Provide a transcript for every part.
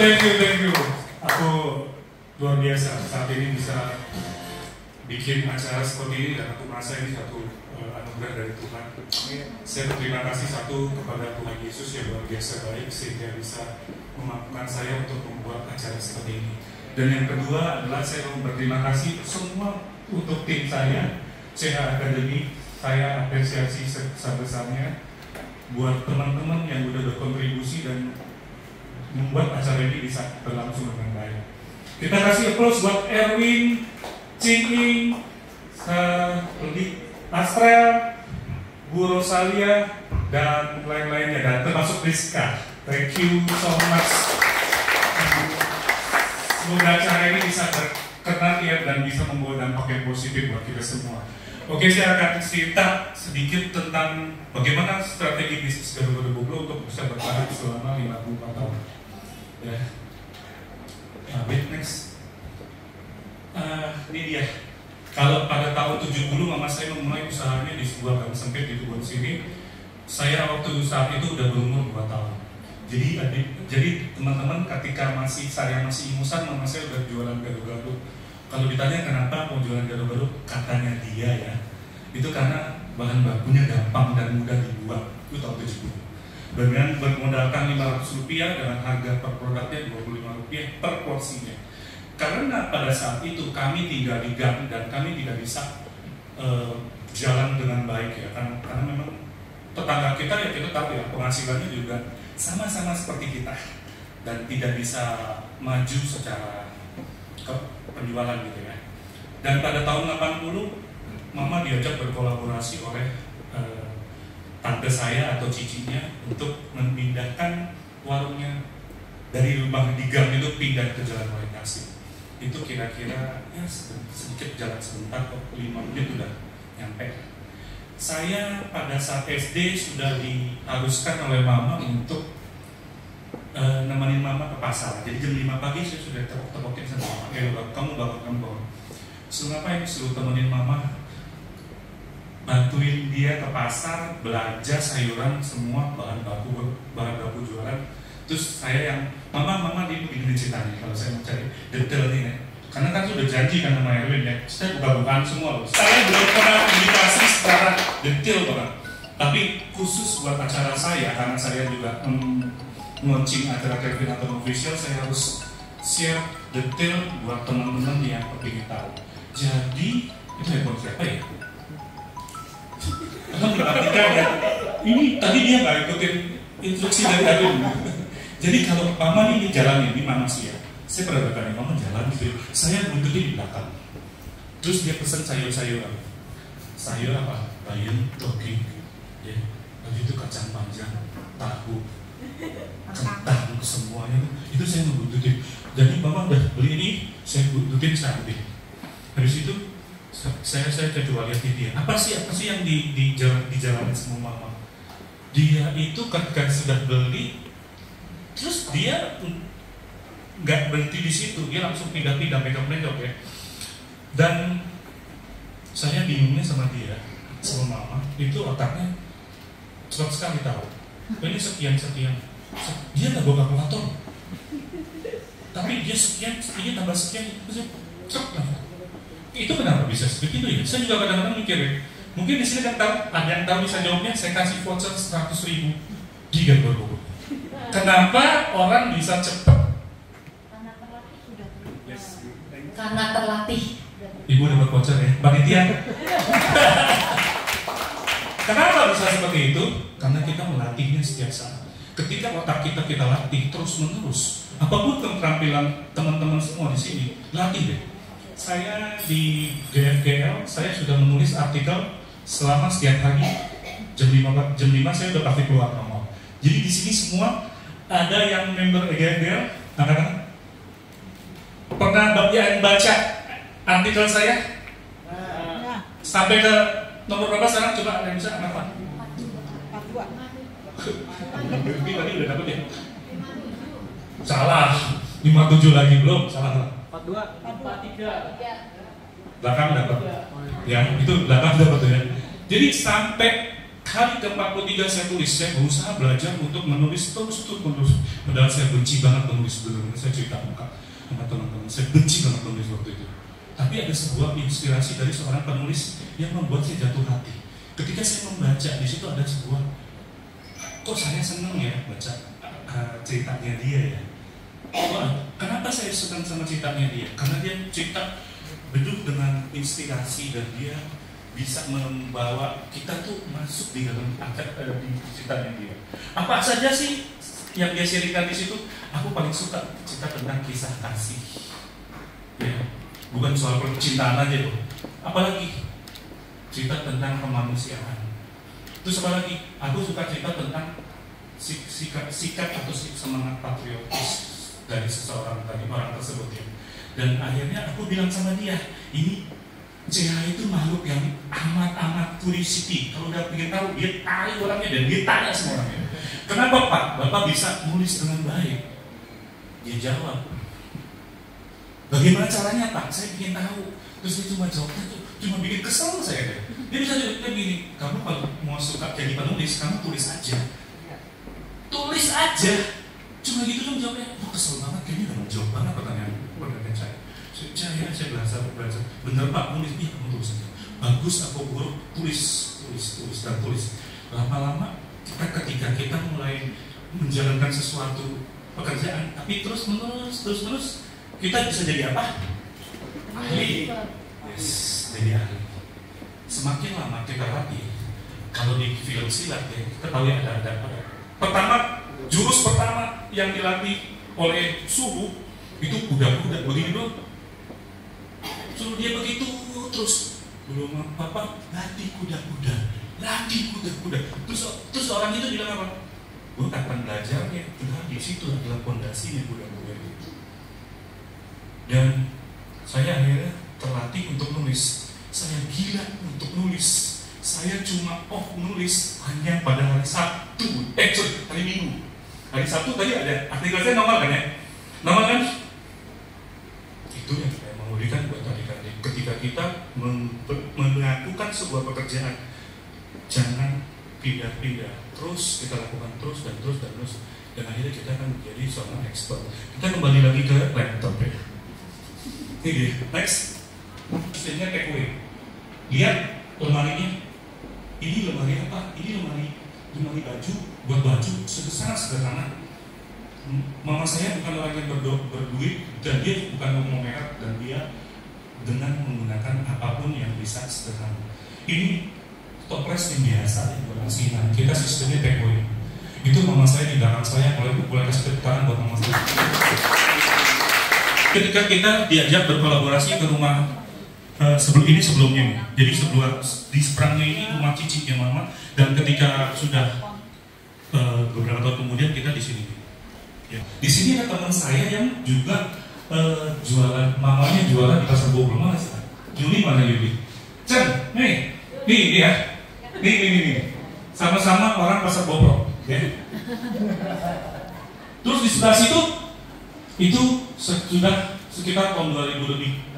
thank you. Aku luar biasa saat ini bisa bikin acara seperti ini dan aku merasa ini satu anugerah dari Tuhan. Saya berterima kasih satu kepada Tuhan Yesus yang luar biasa baik sehingga bisa memampukan saya untuk membuat acara seperti ini. Dan yang kedua adalah saya mau berterima kasih semua untuk tim saya, CH Academy. Saya apresiasi sebesar-besarnya buat teman-teman yang udah berkontribusi dan membuat acara ini bisa berlangsung dengan baik. Kita kasih applause buat Erwin, Cing, Astrel, Bu Rosalia, dan lain-lainnya, dan termasuk Rizka. Thank you so much. Semoga acara ini bisa berkenan ya dan bisa membawa dampak yang positif buat kita semua. Oke, saya akan cerita sedikit tentang bagaimana strategi bisnis Gado-Gado Buglo untuk bisa bertahan selama 54 tahun. Ya. Nah, next. Ini dia. Kalau pada tahun 70 mama saya memulai usahanya di sebuah gang sempit di Tubun sini. Saya waktu saat itu udah berumur 2 tahun. Jadi teman-teman ketika saya masih ingusan, mama saya udah jualan gado-gado. Kalau ditanya kenapa mau jualan gado-gado, katanya dia ya, itu karena bahan bakunya gampang dan mudah dibuat. Itu tahun 70. Dengan bermodalkan Rp500 dengan harga per produknya Rp25 per porsinya. Karena pada saat itu kami tinggal di gang dan kami tidak bisa jalan dengan baik ya, karena memang tetangga kita ya kita tahu ya penghasilannya juga sama-sama seperti kita dan tidak bisa maju secara penjualan gitu ya. Dan pada tahun 80 mama diajak berkolaborasi oleh tante saya atau cicinya untuk memindahkan warungnya dari rumah di gang itu pindah ke Jalan Wahid Nasim. Itu kira-kira ya sedikit jalan sebentar kok, 5 menit udah nyampe. Saya pada saat SD sudah diharuskan oleh mama untuk nemenin mama ke pasar. Jadi jam 5 pagi saya sudah tepok-tepokin sama mama, kamu bangun. Suruh ngapain? Suruh temenin mama, bantuin dia ke pasar, belanja sayuran semua, bahan baku jualan. Terus saya yang mama di begini ceritanya kalau saya mau cari detail ini, karena kan sudah janji kan sama Erwin ya, saya buka-bukaan semua loh. Saya belum pernah publikasi secara detail banget, tapi khusus buat acara saya karena saya juga launching acara Kevin atau official, saya harus share detail buat teman-teman yang kepingin tahu. Jadi itu handphone siapa ya? Emang diperhatikan ya? Ini tadi dia nggak ikutin instruksi dari Erwin. Jadi kalau mama ini jalan ini mana sih ya? Saya pernah bertanya, mama jalan gitu. Saya buntutin di belakang. Terus dia pesen sayur-sayuran. Sayur apa? Bayam, toge, ya. Lalu itu kacang panjang, tahu, kentang semuanya. Itu saya ngebuntutin. Jadi mama udah beli ini, saya buntutin sampai. Habis itu saya coba lihat di dia. Apa sih yang dijalanin sama mama? Dia itu ketika sudah beli, terus dia nggak berhenti di situ, dia langsung pindah-pindah megap-megap ya. Dan saya bingungnya sama dia, sama mama, itu otaknya cepat sekali tahu. Ini sekian, dia nggak bawa kalkulator, tapi dia sekian, ini tambah sekian, itu kenapa bisa seperti itu ya? Saya juga kadang-kadang mikir ya, mungkin di sini ada yang tahu bisa jawabnya. Saya kasih voucher 100.000 di Gado-Gado. Kenapa orang bisa cepat? Karena terlatih sudah. Yes. Karena terlatih. Ibu dapat voucher ya, panitia. Kenapa bisa seperti itu? Karena kita melatihnya setiap saat. Ketika otak kita latih terus-menerus, apapun keterampilan teman-teman semua di sini, latih deh. Saya di GFGL, saya sudah menulis artikel selama setiap hari jam 5 saya udah pasti keluar nomor. Jadi di sini semua ada yang member GFGL, anak-anak pernah baca artikel saya sampai ke nomor berapa sekarang? Coba ada yang bisa apa? 42. Tadi udah dapet ya? Salah, 57 lagi belum, salah. 42, 43. Belakang dapat. Ya, itu belakang dapat ya. Jadi sampai hari ke-43 saya tulis, saya berusaha belajar untuk menulis terus. Padahal saya benci banget menulis dulu. Saya cerita sama teman-teman, saya benci banget menulis waktu itu. Tapi ada sebuah inspirasi dari seorang penulis yang membuat saya jatuh hati. Ketika saya membaca, di situ ada sebuah, kok saya senang ya baca ceritanya dia ya. Kenapa saya suka sama ceritanya dia? Karena dia cerita beduk dengan inspirasi dan dia bisa membawa kita tuh masuk di dalam di ceritanya dia. Apa saja sih yang dia ceritakan di situ? Aku paling suka cerita tentang kisah kasih. Ya, bukan soal percintaan aja loh. Apalagi cerita tentang kemanusiaan. Terus apa lagi? Aku suka cerita tentang sikap atau semangat patriotis dari seseorang tadi, orang tersebut ya. Dan akhirnya aku bilang sama dia, ini CH itu makhluk yang amat curiosity. Kalau udah pengen tahu, dia tarik orangnya dan dia tanya semua orangnya. Kenapa Pak? Bapak bisa nulis dengan baik? Dia jawab, bagaimana caranya Pak? Saya ingin tahu. Terus dia cuma jawabnya tuh, cuma bikin kesel saya. Dia bisa jawabnya gini, kamu kalau mau suka jadi penulis, kamu tulis aja. Tulis aja. Cuma gitu dong jawabnya. Kesel banget, kayaknya gak mau jawab banget pertanyaan saya. Saya belajar. Bener Pak, nulis. Iya, kamu tulis aja. Bagus atau buruk, tulis. Lama-lama, ketika kita mulai menjalankan sesuatu pekerjaan, tapi terus menerus, kita bisa jadi apa? Ahli. Yes, jadi ahli. Semakin lama kita latih, kalau di film silat ya, kita tahu ya ada. Pertama, jurus pertama yang dilatih oleh suhu itu kuda-kuda begini dong. Suruh dia begitu terus, belum apa-apa, latih kuda-kuda. Terus orang itu bilang apa? Gue kapan belajarnya? Udah di situ adalah fondasinya kuda-kuda itu. Dan saya akhirnya terlatih untuk nulis. Saya gila untuk nulis. Saya cuma nulis hanya pada hari Sabtu, hari Minggu. Hari Sabtu tadi ada artikel saya normal kan ya? Normal kan? Itu yang saya mengulikan buat adik-adik. Ketika kita melakukan sebuah pekerjaan, jangan pindah-pindah. Terus kita lakukan terus. Dan akhirnya kita akan menjadi seorang expert. Kita kembali lagi ke laptop ya. Ini dia, next. Sebenarnya takeaway. Lihat lemarinya. Ini lemari apa? Ini lemari baju, buat baju sangat sederhana. Mama saya bukan orang yang berduit dan dia bukan ngomong merek dan dia dengan menggunakan apapun yang bisa sederhana. Ini toples yang biasa yang buat asinan. Kita sistemnya takeaway. Itu mama saya di belakang saya, boleh kasih tepuk tangan buat mama saya. Ketika kita diajak berkolaborasi ke rumah sebelumnya nih. Jadi di seberangnya ini rumah cicitnya mama, dan ketika sudah beberapa tahun kemudian kita di sini. Ya. Di sini ada teman saya yang juga jualan, mamanya jualan di pasar Bogor. Mana sih? Yuli mana Yuli? Cen, nih ya, nih. Sama-sama orang pasar Bogor. Ya. Terus di sebelah situ itu sudah sekitar tahun 2000 lebih.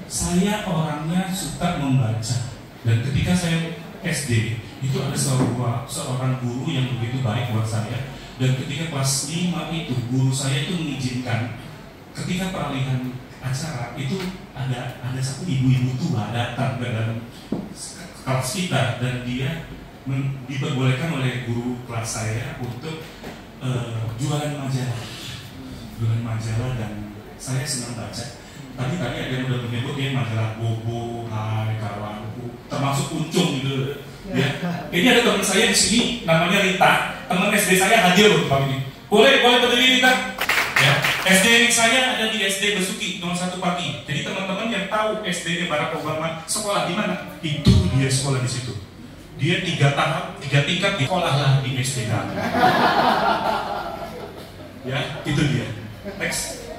Saya orangnya suka membaca, dan ketika saya SD itu ada seorang guru yang begitu baik buat saya, dan ketika kelas 5 itu guru saya itu mengizinkan ketika peralihan acara itu ada satu ibu-ibu tua datang ke dalam kelas kita, dan dia diperbolehkan oleh guru kelas saya untuk jualan majalah, dan saya senang baca. Tadi ada yang udah menyebut dia majalah Bobo, Hai, Kawanku, termasuk Uncung gitu. Ya. Ini ada teman saya di sini, namanya Rita. Teman SD saya hadir loh Pak ini. Boleh berdiri Rita. Ya. SD saya ada di SD Besuki, nomor 1 Pagi. Jadi teman-teman yang tahu SD Barack Obama sekolah di mana? Itu dia sekolah di situ. Dia 3 tingkat di sekolah lah di SD. Ya, itu dia. Next.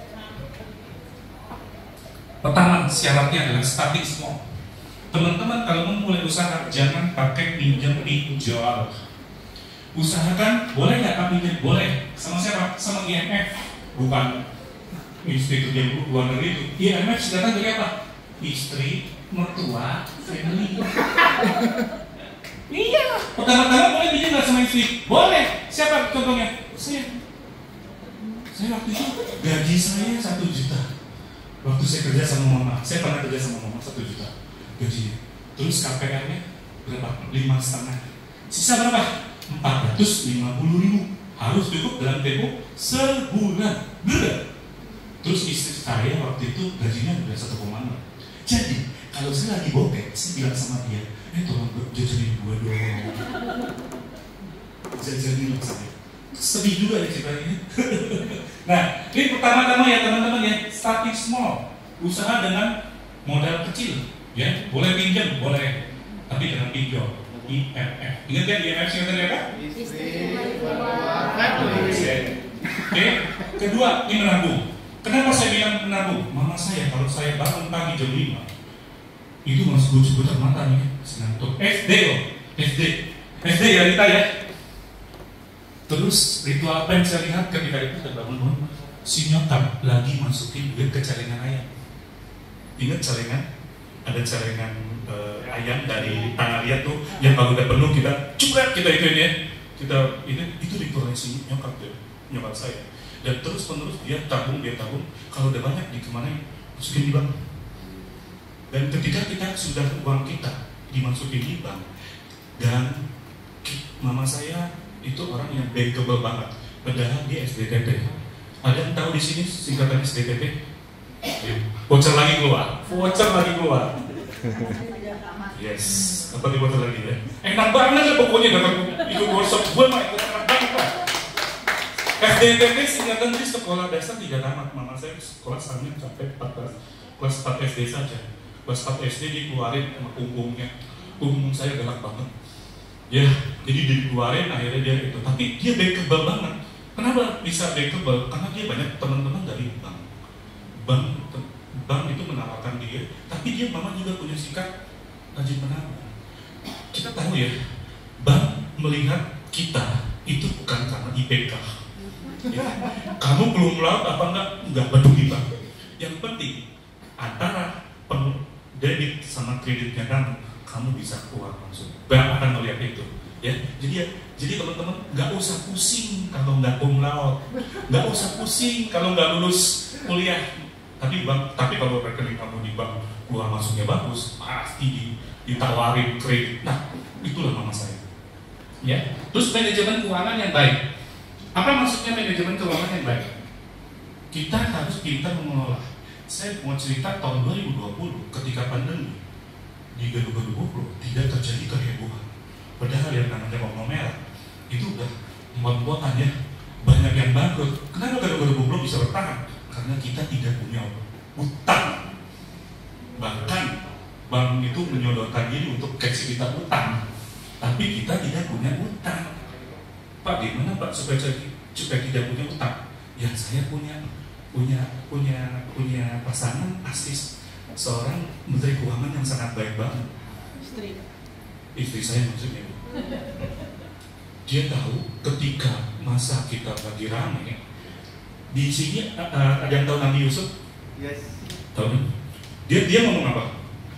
Pertama, syaratnya adalah starting small. Teman-teman kalau memulai usaha jangan pakai pinjam. Usahakan, boleh nggak kami pinjam? Boleh. Sama siapa? Sama IMF. Bukan institut yang luar negeri itu. IMF sedangkan dari apa? Istri, mertua, family. Iya, pertama-tama boleh bikin nggak sama istri? Boleh. Siapa contohnya? Saya waktu itu gaji saya 1 juta. Waktu saya kerja sama mama, saya pernah kerja sama mama 1 juta gajinya. Terus KPR-nya berapa? 5,5. Sisa berapa? 450.000. Harus cukup dalam tempo sebulan. Bener. Terus istri saya waktu itu gajinya udah 1,6. Jadi kalau saya lagi bokeh, saya bilang sama dia, tolong jajanin gue dong. Jajanin saya. Sedih juga ya ceritanya. Nah, ini pertama-tama ya teman-teman ya, starting small. Usaha dengan modal kecil, ya. Boleh pinjam, boleh. Tapi jangan pinjam. IMF. Ingat kan IMF singkatan apa? Oke. Kedua, ini menabung. Kenapa saya bilang menabung? Mama saya kalau saya bangun pagi jam 5 itu masih buta mata nih, ngantuk. SD loh, SD ya Rita ya. Terus ritual apa yang saya lihat ketika itu saya bangun, si nyokap lagi masukin duit ke celengan ayam. Ingat celengan? Ada celengan ayam dari tanah liat tuh yang kalau udah penuh kita cukret kita itu ya. Itu ritualnya si nyokap tuh, nyokap saya. Dan terus menerus dia tabung, kalau udah banyak di kemana masukin di bank. Dan ketika kita sudah uang kita dimasukin di bank, dan mama saya itu orang yang bankable banget, padahal dia SDTT. Ada yang tahu di sini singkatan SDTT? Voucher lagi keluar. Yes, apa di voucher lagi ya? Enak banget lah pokoknya datang ikut workshop gue mah enak banget lah. SDTT singkatan dari sekolah dasar 3 tamat. Mama saya sekolah sampai 4 kelas 4 SD saja. Kelas 4 SD dikeluarin sama punggungnya. Punggung saya galak banget. Ya, jadi dikeluarin akhirnya dia itu. Tapi dia bankable banget. Kenapa bisa bankable? Karena dia banyak teman-teman dari bank. Bank itu menawarkan dia. Tapi dia mama juga punya sikap rajin menabung. Kita tahu ya, bank melihat kita itu bukan karena IPK. Ya. Kamu belum laut apa enggak peduli bank. Yang penting antara debit sama kreditnya kamu bisa keluar masuk. Bank akan melihat itu, ya. Jadi teman-teman nggak usah pusing kalau nggak cum laude, nggak usah pusing kalau nggak lulus kuliah. Tapi kalau rekening kamu di bank keluar masuknya bagus, pasti ditawarin kredit. Nah, itulah mama saya. Ya. Terus manajemen keuangan yang baik. Apa maksudnya manajemen keuangan yang baik? Kita harus pintar mengelola. Saya mau cerita tahun 2020 ketika pandemi di Garuda tidak terjadi kehebohan. Padahal yang namanya bawang merah itu udah empot-empotan ya, banyak yang bangkrut. Kenapa Garuda bisa bertahan? Karena kita tidak punya utang. Bahkan bank itu menyodorkan diri untuk kasih kita utang, tapi kita tidak punya utang. Pak, gimana Pak supaya tidak punya utang? Ya saya punya pasangan pasti seorang menteri keuangan yang sangat baik banget. Istri saya maksudnya. Dia tahu ketika masa kita lagi rame. Di sini ada yang tahu Nabi Yusuf? Yes. Tahu kan? Dia ngomong apa?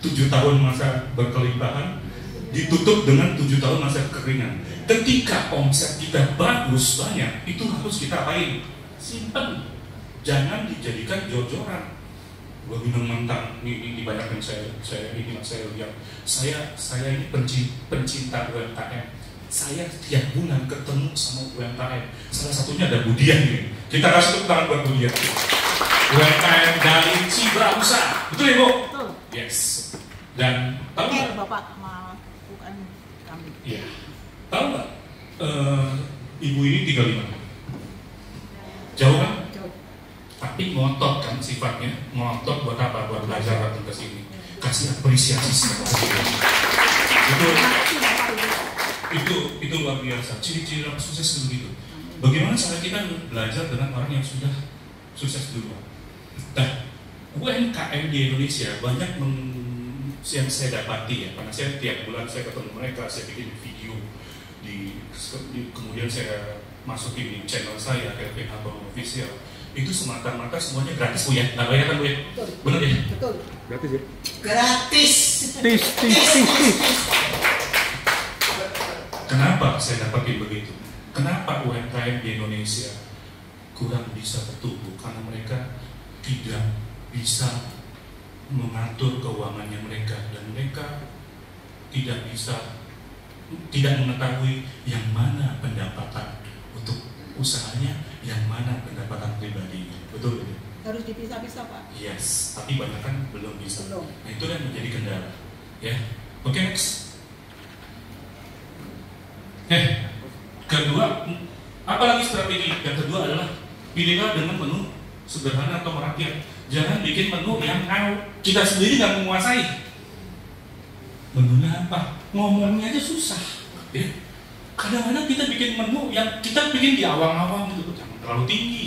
7 tahun masa berkelimpahan ditutup dengan 7 tahun masa kekeringan. Ketika omset kita bagus banyak, itu harus kita apain? Simpen. Jangan dijadikan jor-joran. Gua minum mentang ini banyak yang saya lihat. Saya ini pencinta UMKM. Saya tiap bulan ketemu sama UMKM. Salah satunya ada Budian nih. Kita kasih tepuk tangan buat Budian. UMKM dari Cibrahusa. Betul ya Bu? Betul. Yes. Dan tahu nggak? Bapak melakukan kami. Iya. Tahu nggak? Ibu ini 35. Jauh kan? Tapi ngotot kan sifatnya, ngotot buat apa? Buat belajar datang ke sini, kasih apresiasi sama itu luar biasa. Ciri-ciri orang sukses begitu. Bagaimana cara kita belajar dengan orang yang sudah sukses duluan? Nah, UMKM di Indonesia banyak yang saya dapati ya, karena saya tiap bulan saya ketemu mereka, saya bikin video kemudian saya masukin di channel saya Kelvin Abang Official. Itu semata-mata semuanya gratis Bu ya, nggak bayar kan Bu ya? Bener ya? Betul. Gratis ya? Gratis. Tis. Kenapa saya dapatin begitu? Kenapa UMKM di Indonesia kurang bisa bertumbuh? Karena mereka tidak bisa mengatur keuangannya mereka, dan mereka tidak mengetahui yang mana pendapatan untuk usahanya, yang mana pendapatan pribadinya. Betul betul. Harus dipisah-pisah, Pak. Yes, tapi banyak kan belum bisa. Belum. Nah, itu yang menjadi kendala. Ya, oke, next. Kedua, apalagi strategi? Yang kedua adalah pilihlah dengan menu sederhana atau merakyat. Jangan bikin menu yang kita sendiri nggak menguasai. Menunya apa? Ngomongnya aja susah. Ya. Kadang-kadang kita bikin menu yang kita bikin di awang-awang gitu, jangan terlalu tinggi.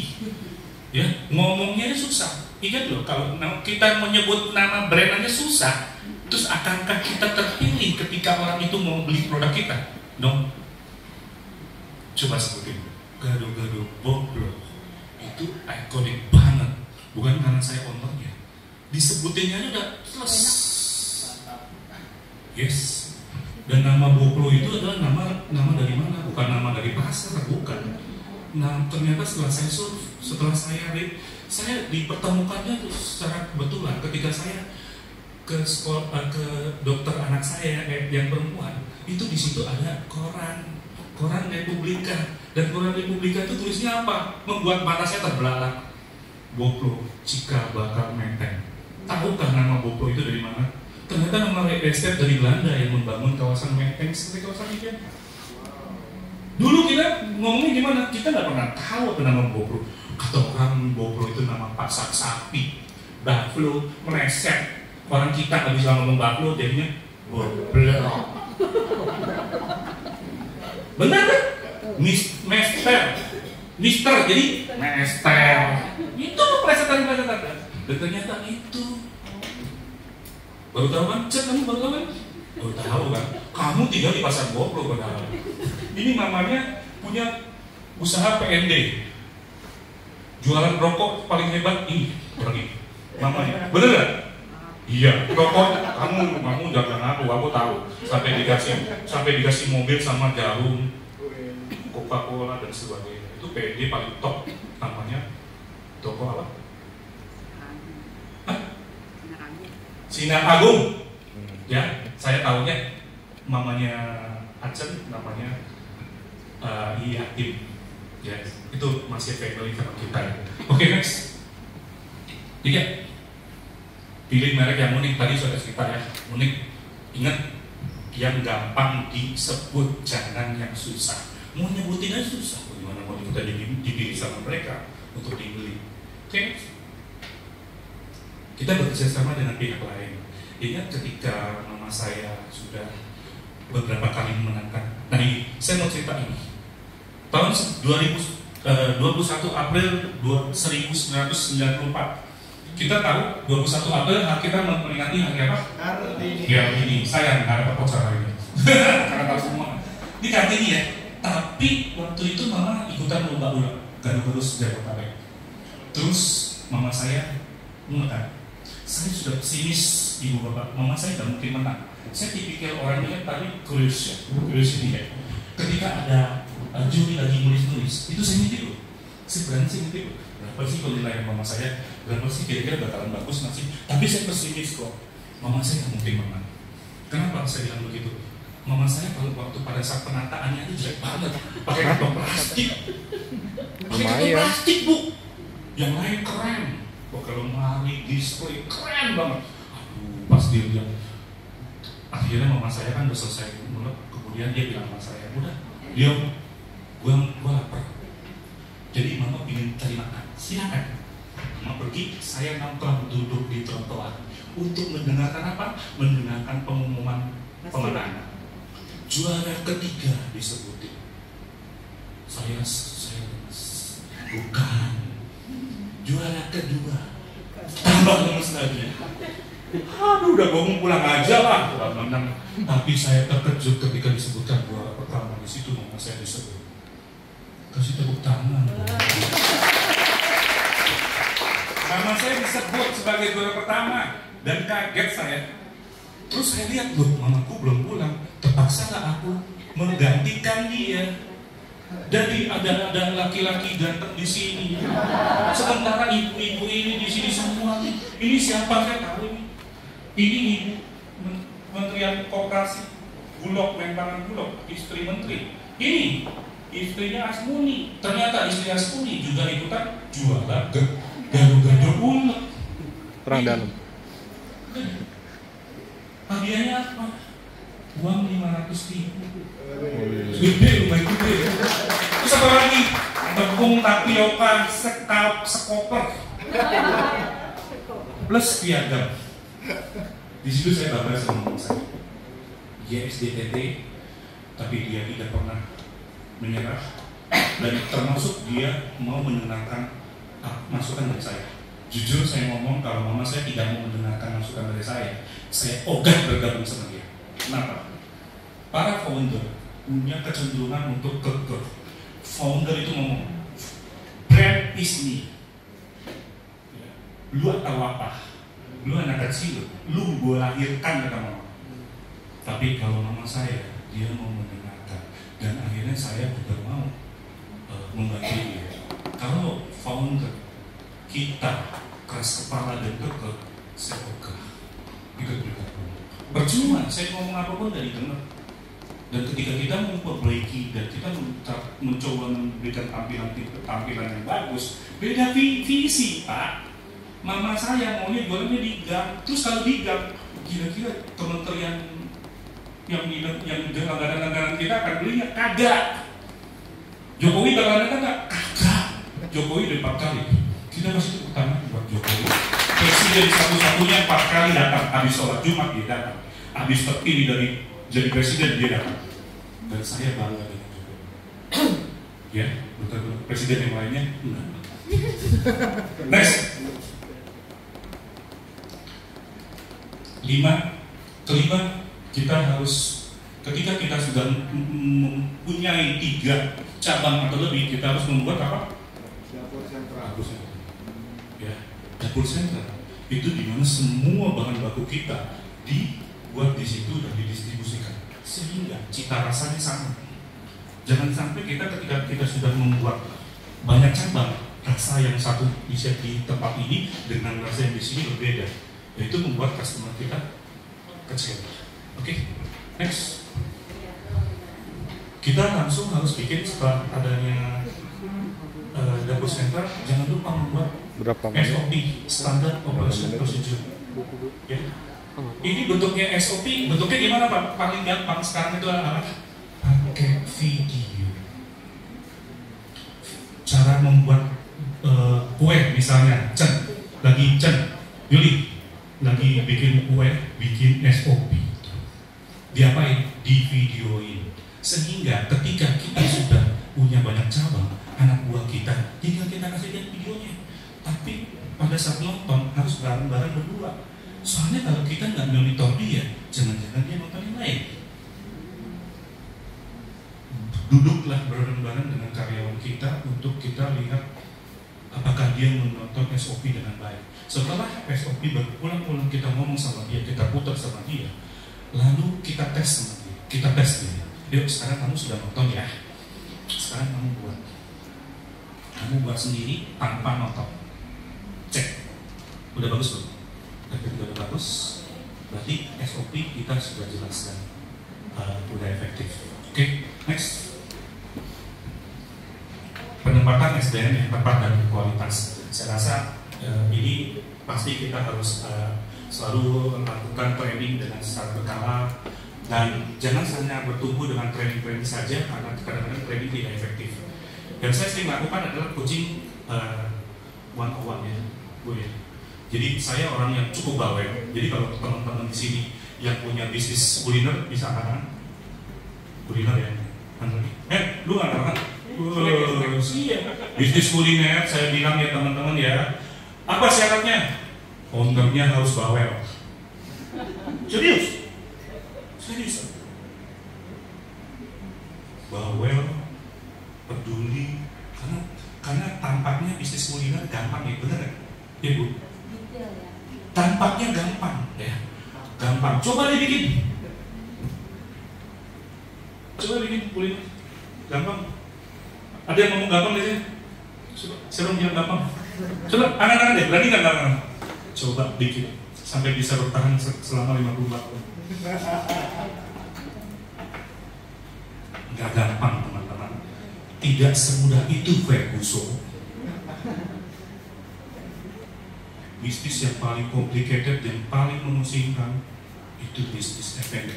Ya, ngomongnya aja susah. Ingat loh, kalau kita menyebut nama brand aja susah, terus akankah kita terpilih ketika orang itu mau beli produk kita? No. Coba sebutin, Gado-Gado Boblo itu ikonik banget, bukan karena saya ownernya, disebutinnya aja udah selesai. Yes, dan nama Boblo itu adalah nama dari mana? Bukan nama dari pasar, bukan. Nah, ternyata setelah saya surf, setelah saya dipertemukannya secara kebetulan ketika saya ke sekolah, ke dokter anak saya yang perempuan, itu di situ ada koran Republika, dan koran Republika itu tulisnya apa? Membuat mata saya terbelalak. Boblo, Cikal Bakal Menteng. Tahukah nama Boblo itu dari mana? Ternyata nama estate dari Belanda yang membangun kawasan Menteng seperti kawasan ini. Dulu kita ngomongnya gimana? Kita nggak pernah tahu apa nama Boblo. Kata orang Boblo itu nama pasar sapi, Baflo, meleset. Orang kita nggak bisa ngomong Baflo, jadinya Boblo. Benar kan? Mister, jadi Mester. Itu plesetan. Dan ternyata itu. Baru tahu kan? Kamu baru tahu kan? Baru tahu kan? Kamu tinggal di pasar Boblo padahal. Ini mamanya punya usaha PND, jualan rokok paling hebat ini lagi mamanya. Bener gak? Iya, rokok kamu jangan aku tahu. Sampai dikasih mobil sama jarum, Coca-Cola dan sebagainya. Itu PND paling top, namanya toko apa? Sinar Agung. Ya, saya tahunya mamanya Acen, namanya Yatim. Ya, itu masih family sama kita. Oke, next. 3. Pilih merek yang unik. Tadi sudah cerita ya, unik. Ingat, yang gampang disebut, jangan yang susah. Mau nyebutin aja susah. Bagaimana mau kita dipilih sama mereka untuk dibeli? Oke. Kita bekerja sama dengan pihak lain. Ingat ketika mama saya sudah beberapa kali memenangkan. Nah ini, saya mau cerita ini. Tahun 21 April 1994, kita tahu 21 April kita memperingati hari apa? Kartini. Ya ini, saya nggak ada apa-apa hari ini. Karena tahu semua. Ini Kartini ya. Tapi waktu itu mama ikutan lomba Gado-Gado Jabodetabek. Terus mama saya mengatakan, saya sudah pesimis ibu bapak, mama saya tidak mungkin menang. Saya dipikir orangnya tadi curious ini ya. Ketika ada juri lagi nulis, itu saya ngerti loh. Saya berani ngerti loh. Berapa sih kalau nilai mama saya? Berapa sih kira-kira bakalan bagus nggak sih? Tapi saya pesimis kok. Mama saya nggak mungkin menang. Kenapa saya bilang begitu? Mama saya kalau waktu pada saat penataannya itu jelek banget. Pakai kantong plastik. Pakai kantong plastik bu. Yang lain keren. Kalau mari display keren banget. Aduh, pas dia bilang. Akhirnya mama saya kan udah selesai mulai. Kemudian dia bilang sama saya, udah, diam. Gue lapar. Jadi mama ingin cari makan, silakan. Mama pergi, saya nongkrong duduk di trotoar untuk mendengarkan apa? Mendengarkan pengumuman pemenangan. Juara ketiga disebutin. Saya bukan. Juara kedua. Tambah lemes lagi. Aduh, udah gue pulang aja lah. Menang. Tapi saya terkejut ketika disebutkan juara pertama. Di situ mama saya disebut. Kasih tepuk tangan. Nama saya disebut sebagai juara pertama dan kaget saya. Terus saya lihat, loh mamaku belum pulang, terpaksa nggak aku menggantikan dia. Jadi ada laki-laki ganteng di sini, sementara ibu-ibu ini di sini semua. Ini siapa saya tahu ini? Ini ibu Menterian Koperasi Bulog, Menpangan Bulog, istri menteri. Ini istrinya Asmuni. Ternyata istri Asmuni juga ikutan jualan gado-gado ulek. Perang dalam. Hadiahnya apa? Uang 500.000. Gede, lumayan gede. Terus apa lagi? Tepung tapioka sekoper plus piagam. Di situ saya bangga sama mama saya. Dia SDTT, tapi dia tidak pernah menyerah, dan termasuk dia mau mendengarkan masukan dari saya. Jujur saya ngomong, kalau mama saya tidak mau mendengarkan masukan dari saya ogah bergabung sama dia. Kenapa? Para founder punya kecenderungan untuk kekeh. Founder itu ngomong, brand is me. Lu tahu apa? Lu anak kecil, lu gue lahirkan kata mama. Tapi kalau mama saya, dia mau mendengarkan, dan akhirnya saya juga mau membantu dia. Kalau founder kita keras kepala dan kekeh, saya ogah. Ikut bergabung. Percuma, saya ngomong apapun dari dengar. Dan ketika kita memperbaiki dan kita mencoba memberikan tampilan yang bagus, beda visi, Pak. Mama saya maunya jualannya di gang. Terus kalau di gang, kira-kira kementerian yang anggaran-anggaran kita akan belinya kagak. Jokowi bakalan kagak? Kagak. Jokowi udah 4 kali. Kita masih tepuk tangan buat Jokowi. Presiden satu-satunya 4 kali datang. Habis sholat Jumat dia datang. Habis terpilih dari jadi presiden dia datang. Dan saya bangga dengan Jokowi. Ya, betul-betul. Presiden yang lainnya enggak. Next. Kelima, kita harus, ketika kita sudah mempunyai 3 cabang atau lebih, kita harus membuat apa? Dapur sentral. Ya, dapur sentral itu dimana semua bahan baku kita dibuat di situ dan didistribusikan, sehingga cita rasanya sama. Jangan sampai kita ketika kita sudah membuat banyak cabang, rasa yang satu bisa di tempat ini dengan rasa yang di sini berbeda. Itu membuat customer kita kecewa. Oke, next. Kita langsung harus bikin setelah adanya dapur sentral, jangan lupa membuat SOP, Standard Operation Procedure. Ya. Ini bentuknya SOP, bentuknya gimana Pak? Paling gampang sekarang itu adalah pakai video. Cara membuat kue misalnya, Yuli lagi bikin kue, bikin SOP. Diapain? Di videoin. Sehingga ketika kita sudah punya banyak cabang, anak buah kita tinggal kita kasih lihat videonya. Tapi pada saat nonton harus bareng-bareng berdua. Soalnya kalau kita nggak monitor dia, jangan-jangan dia nonton yang lain. Duduklah bareng-bareng dengan karyawan kita untuk kita lihat apakah dia menonton SOP dengan baik. Setelah SOP berulang-ulang kita ngomong sama dia, kita putar sama dia, lalu kita tes sama dia, kita tes dia. Yuk sekarang kamu sudah nonton ya, sekarang kamu buat sendiri tanpa nonton. Cek, udah bagus belum? Udah bagus, berarti SOP kita sudah jelas dan udah efektif. Oke, next. Penempatan SDM yang tepat dan berkualitas. Saya rasa ini pasti kita harus selalu melakukan training dengan secara berkala, dan jangan hanya bertumbuh dengan training saja karena kadang-kadang training tidak efektif. Yang saya sering lakukan adalah coaching one-on-one ya, Bu ya. Jadi saya orang yang cukup bawel. Jadi kalau teman-teman di sini yang punya bisnis kuliner bisa kan? Kuliner ya, lu nggak tahu kan? Bisnis kuliner, saya bilang ya teman-teman ya, apa syaratnya? Ownernya harus bawel. Serius? Bawel, peduli, karena tampaknya bisnis kuliner gampang ya, bener ya, Bu? Tampaknya gampang ya, gampang. Coba deh bikin. Coba bikin kuliner. Gampang. Ada yang ngomong gampang deh? Siapa yang bilang gampang? Coba, anak-anak deh, berani nggak gampang? Coba bikin sampai bisa bertahan selama 50 tahun. Nggak gampang teman-teman. Tidak semudah itu Ferguson. Bisnis yang paling complicated, yang paling memusingkan itu bisnis F&B.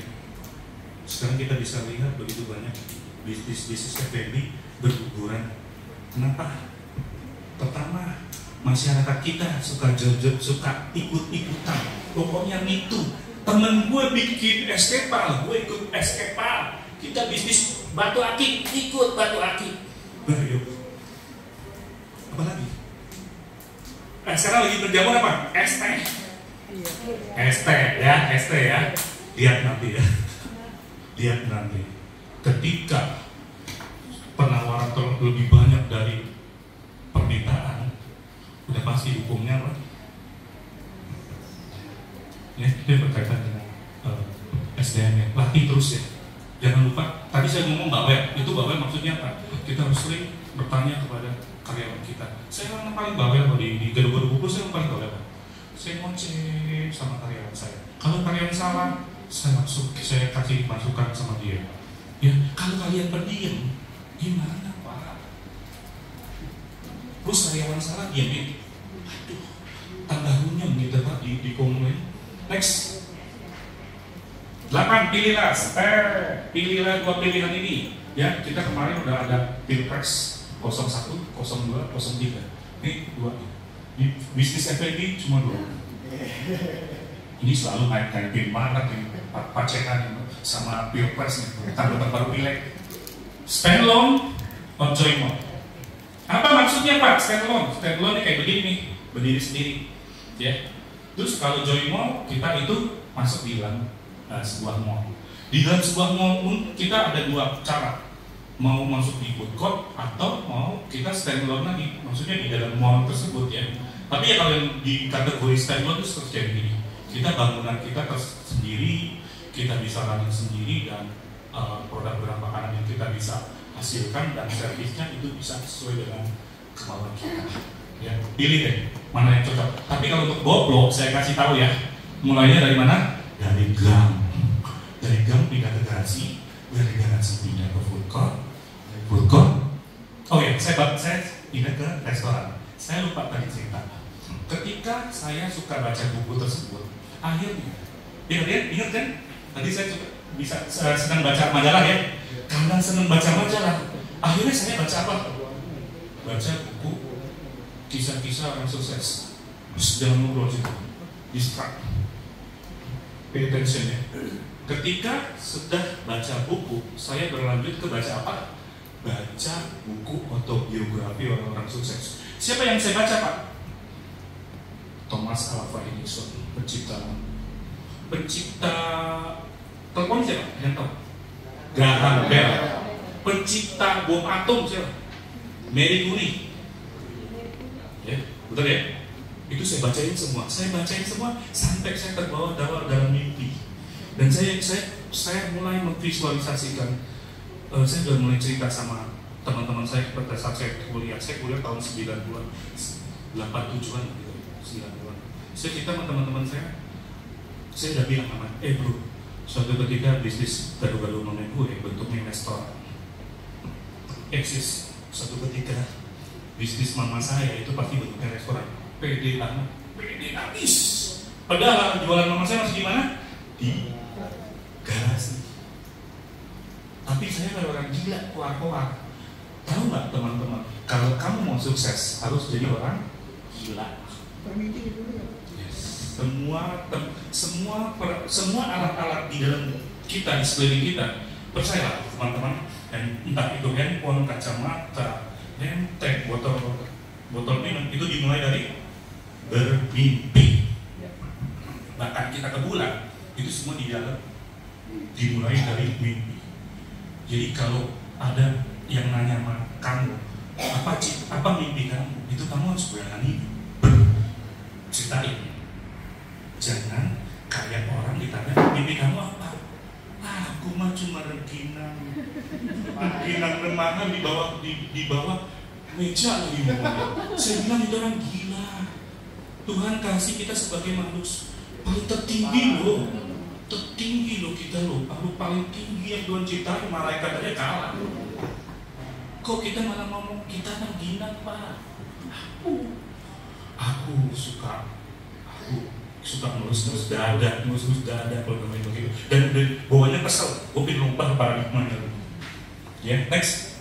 Sekarang kita bisa lihat begitu banyak bisnis F&B berguguran. Kenapa? Pertama, masyarakat kita suka suka ikut-ikutan. Pokoknya itu temen gue bikin eskepal, gue ikut eskepal. Kita bisnis batu akik, ikut batu akik. Baru apa lagi? Sekarang lagi berjalan apa? ST. ST ya, ST ya. Lihat nanti ya. Lihat nanti. Ketika penawaran lebih banyak dari permintaan, udah pasti hukumnya apa? Ya, ini berkaitan dengan SDM ya. Latih terus ya. Jangan lupa, tadi saya ngomong bawel, itu bawel maksudnya apa? Kita harus sering bertanya kepada karyawan kita. Saya yang paling bawel di Gado-Gado Buku, saya yang paling bawel. Saya ngoceh sama karyawan saya. Kalau karyawan salah, saya kasih masukan sama dia. Ya, kalau kalian pendiam, gimana Pak? Terus karyawan salah diamin. Aduh, tambah runyam gitu Pak di komplain. Next. 8, pilihlah 2 pilihan ini. Ya, kita kemarin udah ada Pilpres 01, 02, 03. Ini 2. Di bisnis F&B cuma 2. Ini selalu kaitin banget nih pacekan sama Pilpres nih. Tanggal baru pilek. Standalone or join mall. Apa maksudnya Pak standalone? Standalone kayak begini nih, berdiri sendiri. Ya. Terus kalau join mall kita itu masuk di dalam sebuah mall. Di dalam sebuah mall pun kita ada 2 cara. Mau masuk di food court atau mau kita standalone lagi. Maksudnya di dalam mall tersebut ya. Tapi ya kalau yang di kategori standalone itu seperti ini. Kita bangunan kita sendiri, kita bisa running sendiri dan produk-produk makanan yang kita bisa hasilkan dan servisnya itu bisa sesuai dengan kemauan kita. Ya, pilih deh mana yang cocok. Tapi kalau untuk goblok saya kasih tahu ya. Mulainya dari mana? Dari gang. Dari gang pindah ke garasi, dari garasi pindah ke food court. Oh ya, saya pindah ke restoran. Saya lupa tadi cerita. Ketika saya suka baca buku tersebut, akhirnya, ingat kan? Tadi saya sedang baca majalah ya. Karena senang baca majalah, akhirnya saya baca apa? Baca buku kisah-kisah orang sukses. Terus jangan ngobrol situ, distract. Pay attention ya. Ketika sudah baca buku, saya berlanjut ke baca apa? Baca buku autobiografi orang-orang sukses. Siapa yang saya baca Pak? Thomas Alva Edison, pencipta telepon siapa? Yang tahu? Graham Bell. Pencipta bom atom siapa? Marie Curie. Ya, betul ya? Itu saya bacain semua sampai saya terbawa dalam mimpi. Dan saya mulai memvisualisasikan. Saya sudah mulai cerita sama teman-teman saya pada saat saya kuliah. Saya kuliah tahun 90-an, 87-an, 90-an. Saya cerita sama teman-teman saya udah bilang sama, bro, suatu ketika bisnis gado-gado nenek gue bentuknya restoran eksis. Suatu ketika bisnis mama saya itu pasti bentuknya restoran. Pede banget, pede habis. Padahal jualan mama saya masih di mana? Di garasi. Tapi saya kalau orang gila, keluar. Tahu nggak teman-teman? Kalau kamu mau sukses harus jadi orang gila. Yes. Semua alat-alat di dalam kita, di sekeliling kita, percayalah teman-teman. Dan entah itu handphone, kacamata, renteng, botol minum, itu dimulai dari bermimpi. Bahkan kita ke bulan, itu semua di dalam dimulai dari mimpi. Jadi kalau ada yang nanya sama kamu, apa mimpi kamu? Itu kamu harus berani ceritain. Jangan kayak orang ditanya, mimpi kamu apa? Aku mah cuma rengginang remahan di bawah meja lagi ngomongnya. Saya bilang itu orang gila. Tuhan kasih kita sebagai makhluk paling tertinggi loh, kita loh, paling tinggi yang Tuhan ciptain, malaikat aja kalah. Kok kita malah ngomong kita rengginang Pak? Aku suka ngelus dada kalau namanya begitu, dan bawahnya kesel, gue pengen lupa paradigmanya. Ya, next.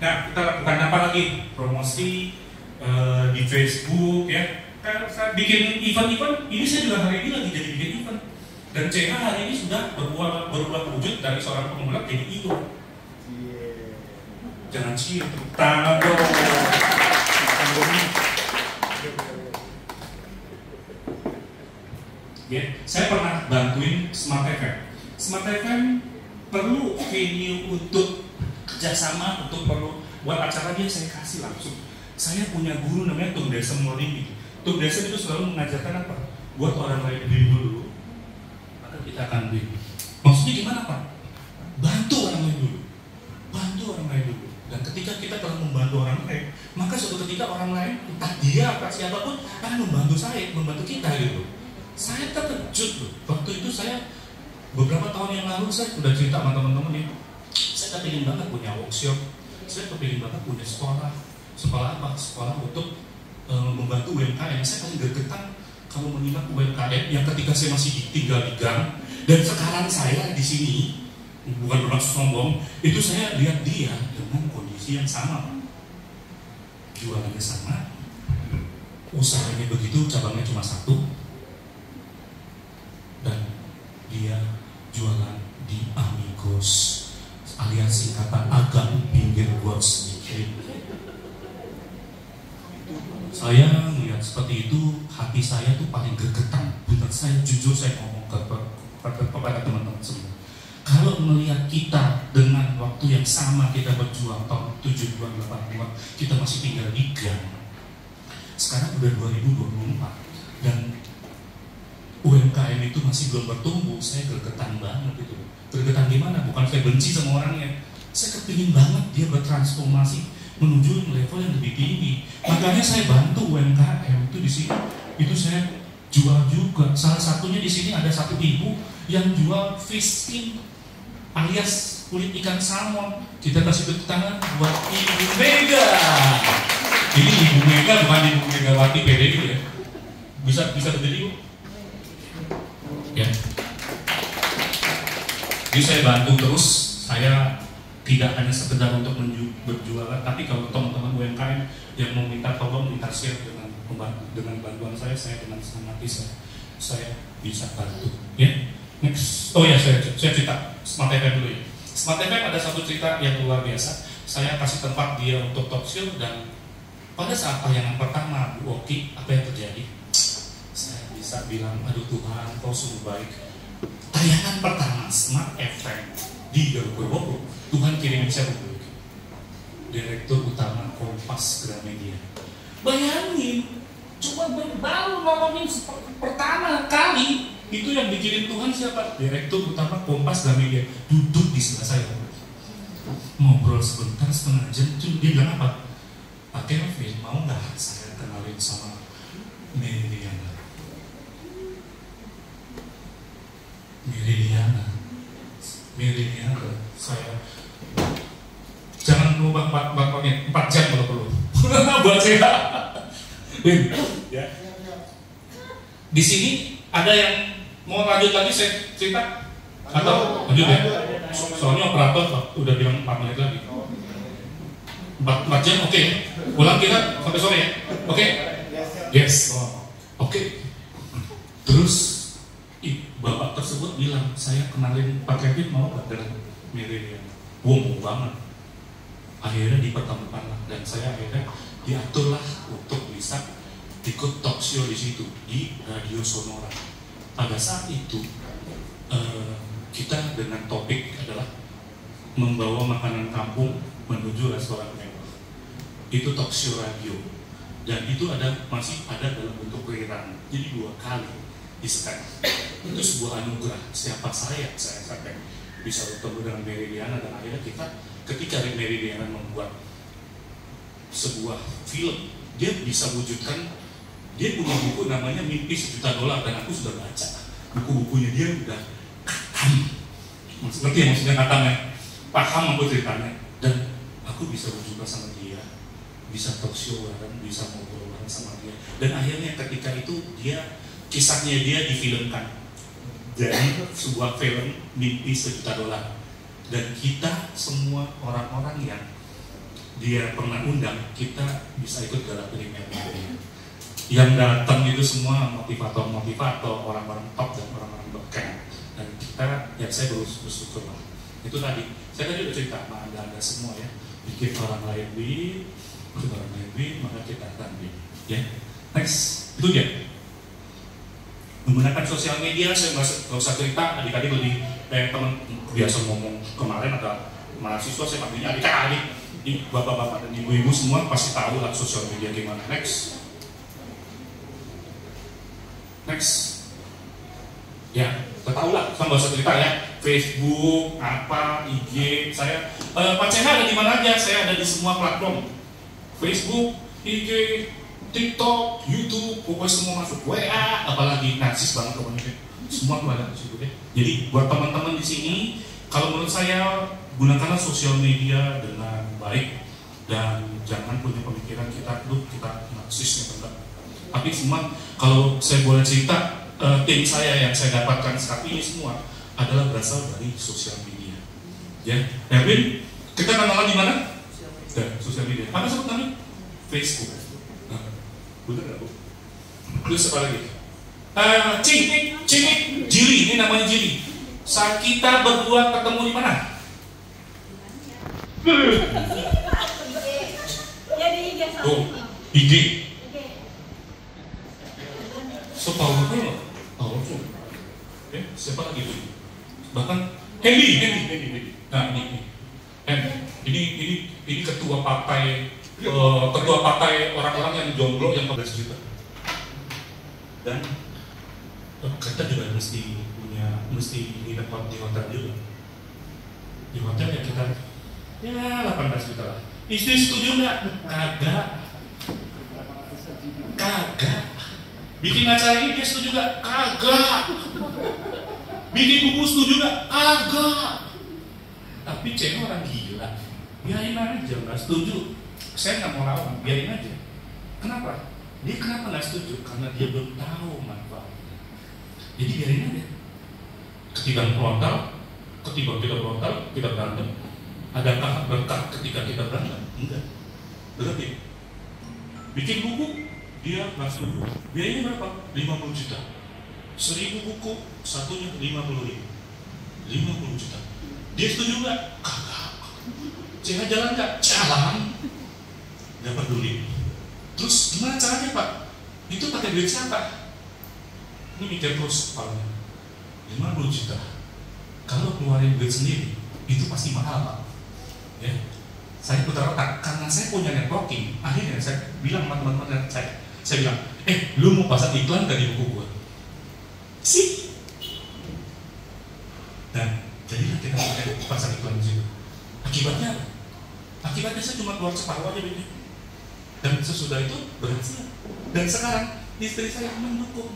Nah, kita lakukan apa lagi? Promosi di Facebook ya. Kan saya bikin event-event, ini saya juga hari ini lagi jadi bikin event. Dan CH hari ini sudah berubah wujud dari seorang pemula jadi IO. Jangan cium, tangan dong. Ya, saya pernah bantuin Smart FM. Smart FM perlu venue untuk kerjasama, untuk perlu buat acara dia saya kasih langsung. Saya punya guru namanya Tung Desem Morimbi. Tung Desem itu selalu mengajarkan apa? Buat orang lain beli dulu, maka kita akan beli. Maksudnya gimana Pak? Bantu orang lain dulu. Dan ketika kita telah membantu orang lain, maka suatu ketika orang lain, entah dia atau siapapun, akan membantu saya, membantu kita gitu. Saya terkejut loh. Waktu itu saya beberapa tahun yang lalu saya sudah cerita sama teman-teman ya. Saya kepingin banget punya workshop. Saya kepingin banget punya sekolah. Sekolah apa? Sekolah untuk membantu UMKM. Saya paling gergetan kalau menyimak UMKM yang ketika saya masih tinggal di gang dan sekarang saya di sini, bukan bermaksud sombong, itu saya lihat dia dengan kondisi yang sama, jualannya sama, usahanya begitu, cabangnya cuma satu, dan dia jualan di Amigos, alias singkatan agak pinggir got sedikit. Saya melihat seperti itu, hati saya tuh paling gergetan. Benar, saya jujur saya ngomong kepada teman-teman semua. Kalau melihat kita dengan waktu yang sama kita berjuang tahun 70-an, 80-an, kita masih tinggal di gang. Sekarang udah 2024 dan UMKM itu masih belum bertumbuh, saya gergetan banget itu. Gergetan gimana? Bukan saya benci sama orangnya. Saya kepingin banget dia bertransformasi menuju level yang lebih tinggi. Makanya saya bantu UMKM itu di sini. Itu saya jual juga. Salah satunya di sini ada satu ibu yang jual fish skin alias kulit ikan salmon. Kita kasih tepuk tangan buat Ibu Mega. Ini Ibu Mega bukan Ibu Megawati PDI ya. Bisa berdiri Bu? Ya. Jadi saya bantu terus. Saya tidak hanya sekedar untuk berjualan, tapi kalau teman-teman UMKM yang mau minta tolong, minta share dengan bantuan saya dengan senang hati saya bisa bantu. Ya. Next. Oh ya, saya cerita Smart FM dulu ya. Smart FM ada satu cerita yang luar biasa. Saya kasih tempat dia untuk talk show, dan pada saat tayangan pertama Bu Oki, apa yang terjadi? Saya bisa bilang, aduh Tuhan, Kau sungguh baik. Tayangan pertama Smart FM di Purwokerto, Tuhan kirimin saya Bu Oki, Direktur Utama Kompas Gramedia. Bayangin, coba baru ngomongin pertama kali. Itu yang dikirim Tuhan siapa? Direktur Utama Kompas Gramedia duduk di sebelah saya, ngobrol sebentar, setengah jam. Dia bilang apa? Pak Kelvin, mau nggak saya kenalin sama Meridiana? Saya jangan lupa 4 jam kalau perlu buat saya. Ya. Di sini ada yang mau lanjut lagi saya cerita atau lanjut ya? Soalnya operator udah bilang 4 menit lagi. 4 jam oke. Pulang kita sampai sore ya. Oke? Yes. Oke. Terus bapak tersebut bilang, saya kenalin Pak Kevin, mau gak dengan Meridian? Mau banget. Akhirnya dipertemukan lah, dan saya akhirnya diaturlah untuk bisa ikut talk show di situ di Radio Sonora. Pada saat itu kita dengan topik adalah membawa makanan kampung menuju restoran mewah. Itu talk show radio. dan itu masih ada dalam bentuk rerun, jadi 2 kali di setel. Itu sebuah anugerah. Siapa saya sampai bisa bertemu dengan Meridiana, dan akhirnya ketika Meridiana membuat sebuah film, dia bisa wujudkan. Dia punya buku namanya Mimpi $1 Juta, dan aku sudah baca buku-bukunya. Dia udah katam, seperti yang maksudnya katamnya, paham aku ceritanya, dan aku bisa berjumpa sama dia, bisa talk show bareng, bisa ngobrol bareng sama dia, dan akhirnya ketika itu kisahnya dia difilmkan dari sebuah film Mimpi $1 Juta, dan kita semua orang-orang yang dia pernah undang, kita bisa ikut dalam primernya dia. Yang datang itu semua motivator, orang-orang top dan orang-orang beken, dan kita, ya saya bersyukur lah. Itu tadi, saya tadi udah cerita sama anda semua ya, bikin orang lain win, maka kita akan win. Ya, next, itu dia. Menggunakan sosial media, saya nggak usah cerita, adik-adik lebih kayak teman biasa ngomong kemarin ada mahasiswa, saya panggilnya adik-adik, ini bapak-bapak dan ibu-ibu semua pasti tahu lah sosial media gimana. Next, ya, kita tahu lah, saya nggak usah cerita ya. Facebook, IG, saya Pak CH ada di mana aja? Saya ada di semua platform. Facebook, IG, TikTok, YouTube, pokoknya semua masuk. WA, apalagi narsis banget komunikasi. Semua tuh ada di situ deh. Jadi buat teman-teman di sini, kalau menurut saya gunakanlah sosial media dengan baik dan jangan punya pemikiran kita narsis ya, tapi semua, kalau saya boleh cerita, tim saya yang saya dapatkan saat ini semua adalah berasal dari sosial media. Ya, Erwin, kita kenalan di mana? Sosial media. Apa sebut namanya? Facebook. Nah, betul nggak Bu? Terus apa lagi? Jiri, ini namanya Jiri. Saat kita berdua ketemu di mana? Oh, IG. So powerful. Siapa lagi itu? Bahkan Hendy. Nah ini ketua partai orang-orang yang jomblo yang 14 juta. Dan kita juga mesti nginep di hotel juga. Di hotel ya kita 18 juta lah. Istri setuju nggak? Kagak. Bikin acara ini dia setuju gak? Kagak. Bikin buku setuju gak? Kagak. Tapi cewek orang gila, biarin aja, gak setuju. Saya gak mau lawan, biarin aja. Kenapa? Dia kenapa gak setuju? Karena dia belum tahu manfaatnya. Jadi biarin aja. Ketimbang kita frontal, kita berantem. Adakah berkah ketika kita berantem? Enggak. Berarti bikin buku, dia nggak setuju. Biayanya berapa? 50 juta. 1000 buku, satunya 50.000. 50 juta. Dia setuju nggak? Kagak. CH jalan nggak? Jalan. Nggak peduli. Terus gimana caranya Pak? Itu pakai duit siapa? Ini mikir terus kepalanya. 50 juta. Kalau keluarin duit sendiri, itu pasti mahal Pak. Ya. Saya putar otak, karena saya punya networking. Akhirnya saya bilang sama teman-teman saya bilang, lu mau pasang iklan dari buku gua? Sih. Dan jadilah kita pasang iklan di situ. Akibatnya apa? Akibatnya saya cuma keluar separuh aja begini. Dan sesudah itu berhasil. Dan sekarang istri saya mendukung.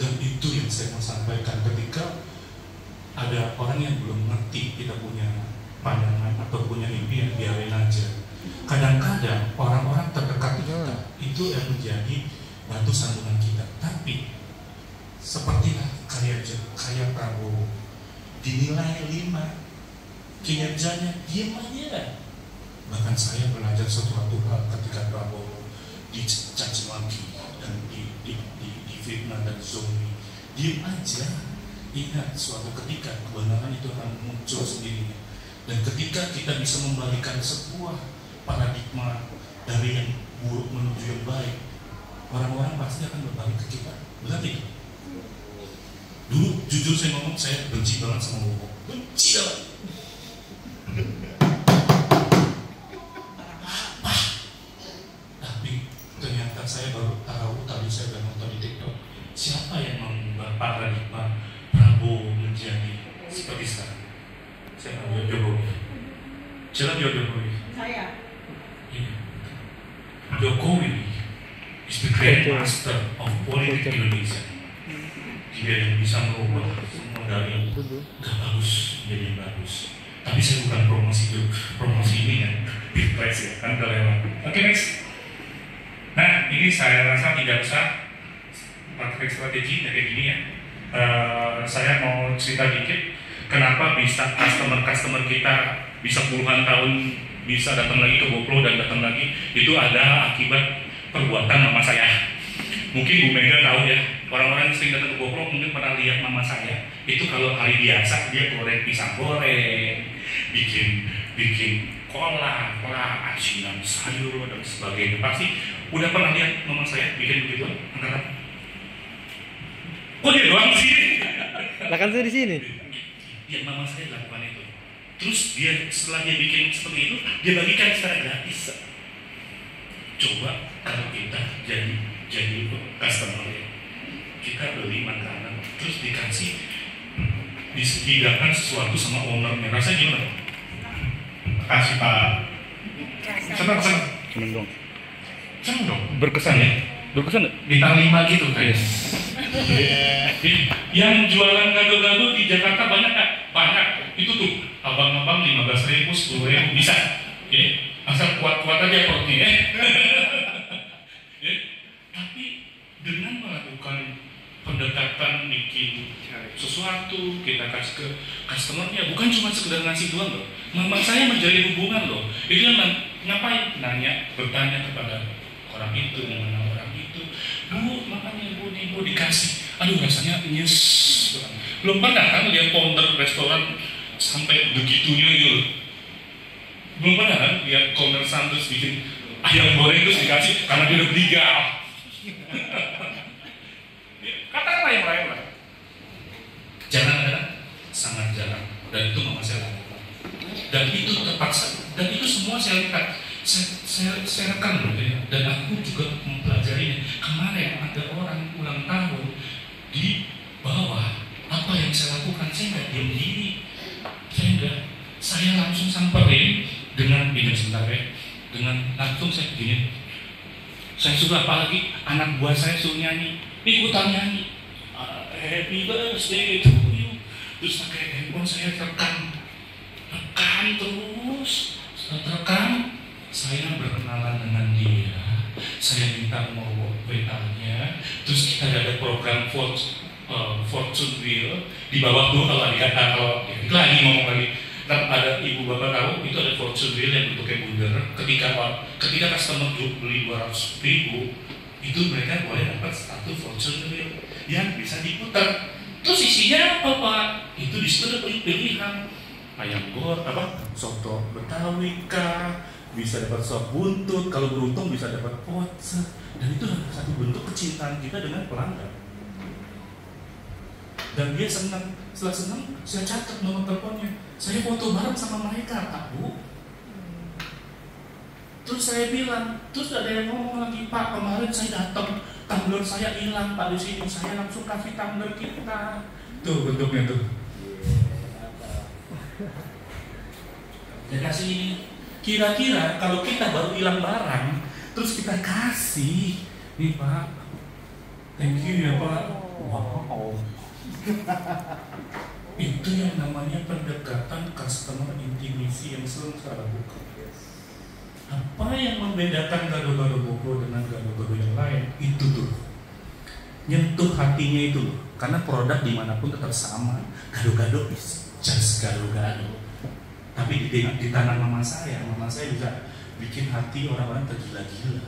Dan itu yang saya mau sampaikan ketika ada orang yang belum ngerti kita punya pandangan atau punya impian, biarin aja. Kadang-kadang orang-orang terdekat kita itu yang menjadi batu sandungan kita. Tapi sepertilah kayak Prabowo dinilai 5, kinerjanya diam aja. Bahkan saya belajar sesuatu hal ketika Prabowo dicaci maki dan difitnah dan zombie, diam aja. Ingat, suatu ketika kebenaran itu akan muncul sendirinya. Dan ketika kita bisa membalikan sebuah paradigma dari yang buruk menuju yang baik, orang-orang pasti akan berbalik ke kita. Berarti dulu jujur saya ngomong, saya benci banget sama Bobo. Benci banget. paradigma Prabowo menjadi seperti sekarang? Saya tahu Jokowi. Siapa Jokowi? Saya. Ini. Jokowi is the great master of politik Indonesia. Dia yang bisa merubah semua dari gak bagus menjadi bagus. Tapi saya bukan promosi ini ya, pilpres ya, kan udah lewat. Oke, next. Nah, ini saya rasa tidak usah pakai strategi kayak gini ya. Saya mau cerita dikit kenapa bisa customer kita bisa puluhan tahun bisa datang lagi ke GoPro dan datang lagi, itu ada akibat perbuatan mama saya. Mungkin Bu Mega tahu ya, orang-orang yang sering datang ke GoPro mungkin pernah lihat mama saya. Itu kalau hari biasa dia goreng pisang goreng, bikin kolak, asinan sayur dan sebagainya. Pasti udah pernah lihat mama saya bikin begitu? Angkat. Kok dia doang sih? Lah kan saya di sini. Ya mama saya lakukan itu. Terus dia setelah dia bikin seperti itu, dia bagikan secara gratis. Coba kalau kita jadi customer ya, kita beli makanan, terus dikasih disediakan sesuatu sama ownernya, rasanya gimana? Makasih Pak. Senang. Seneng dong. Senang dong. Berkesan ya? Berkesan nggak? Bintang 5 gitu kan? Yang jualan gado-gado di Jakarta banyak kan? Banyak. Itu tuh abang-abang 15.000, 10.000 bisa. Ya, asal kuat-kuat aja perutnya ya. Ya. Tapi dengan melakukan pendekatan bikin sesuatu, kita kasih ke customernya, bukan cuma sekedar ngasih doang loh. Mama saya menjalin hubungan loh. Itu yang ngapain? Nanya, bertanya kepada orang itu, mengenal orang itu. Bu, makanya Bu dikasih. Aduh rasanya nyes. Belum pernah kan lihat counter restoran sampai begitunya gitu. Belum pernah kan lihat counter sandwich bikin ayam goreng terus dikasih karena dia udah beligal. Katakanlah yang lain lah. Jarang, sangat jarang. Dan itu mama saya lakukan. Dan itu terpaksa. Dan itu semua saya lihat. Saya rekam loh ya. Dan aku juga mempelajarinya. Kemarin ada orang ulang tahun di bawah. Apa yang saya lakukan? Saya nggak diam diri. Saya langsung samperin dengan ini sebentar ya. Dengan langsung saya begini. Saya suruh apalagi anak buah saya suruh nyanyi. Ikutan nyanyi. Happy birthday to you. Terus pakai handphone saya rekam terus. Setelah rekam, saya berkenalan dengan dia. Saya minta mau WA-nya. Terus kita ada program Fortune Wheel di bawah tuh kalau itu lagi ngomong lagi. Ada ibu bapak tahu itu ada Fortune Wheel yang bentuknya bundar. Ketika customer beli 200.000, itu mereka boleh dapat satu Fortune Wheel yang bisa diputar. Terus isinya apa Pak? Itu di situ ada pilihan ayam soto Betawi kah, bisa dapat sop buntut, kalau beruntung bisa dapat pocer. Dan itu adalah satu bentuk kecintaan kita dengan pelanggan. Dan dia senang. Setelah senang, saya catat nomor teleponnya. Saya foto bareng sama mereka, Pak Bu. Terus saya bilang, terus ada yang ngomong lagi, Pak kemarin saya datang, tumbler saya hilang Pak di sini, saya langsung kasih tumbler kita. Tuh bentuknya tuh. Dan kasih ini. Kira-kira kalau kita baru hilang barang, terus kita kasih, nih Pak, thank you ya Pak. Wow. Itu yang namanya pendekatan customer intimacy yang selalu saya lakukan. Apa yang membedakan gado-gado GoPro dengan gado-gado yang lain? Itu tuh nyentuh hatinya itu loh. Karena produk dimanapun tetap sama. Gado-gado is just gado-gado. Tapi di tangan mama saya bisa bikin hati orang-orang tergila-gila.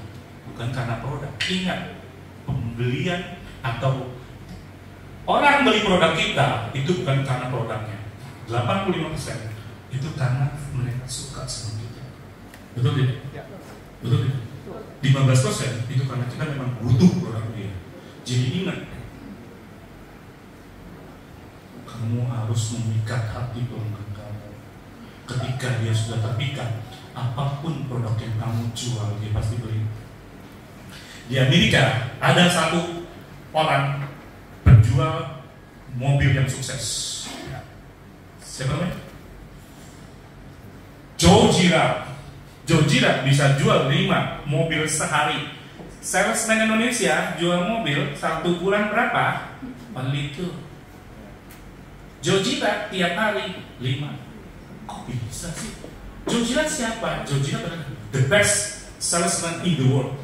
Bukan karena produk. Ingat, pembelian atau orang beli produk kita itu bukan karena produknya. 85% itu karena mereka suka sama kita. Betul tidak? Ya. Betul tidak? 15% itu karena kita memang butuh produk dia. Jadi ingat, kamu harus memikat hati pelanggan kamu. Ketika dia sudah terpikat, apapun produk yang kamu jual dia pasti beli. Di Amerika ada satu orang penjual mobil yang sukses. Ya. Siapa namanya? Joe Girard. Joe Girard bisa jual 5 mobil sehari. Salesman Indonesia jual mobil 1 bulan berapa? Beli itu. Joe Girard tiap hari 5. Kok bisa sih? Joe Girard siapa? Joe Girard adalah the best salesman in the world.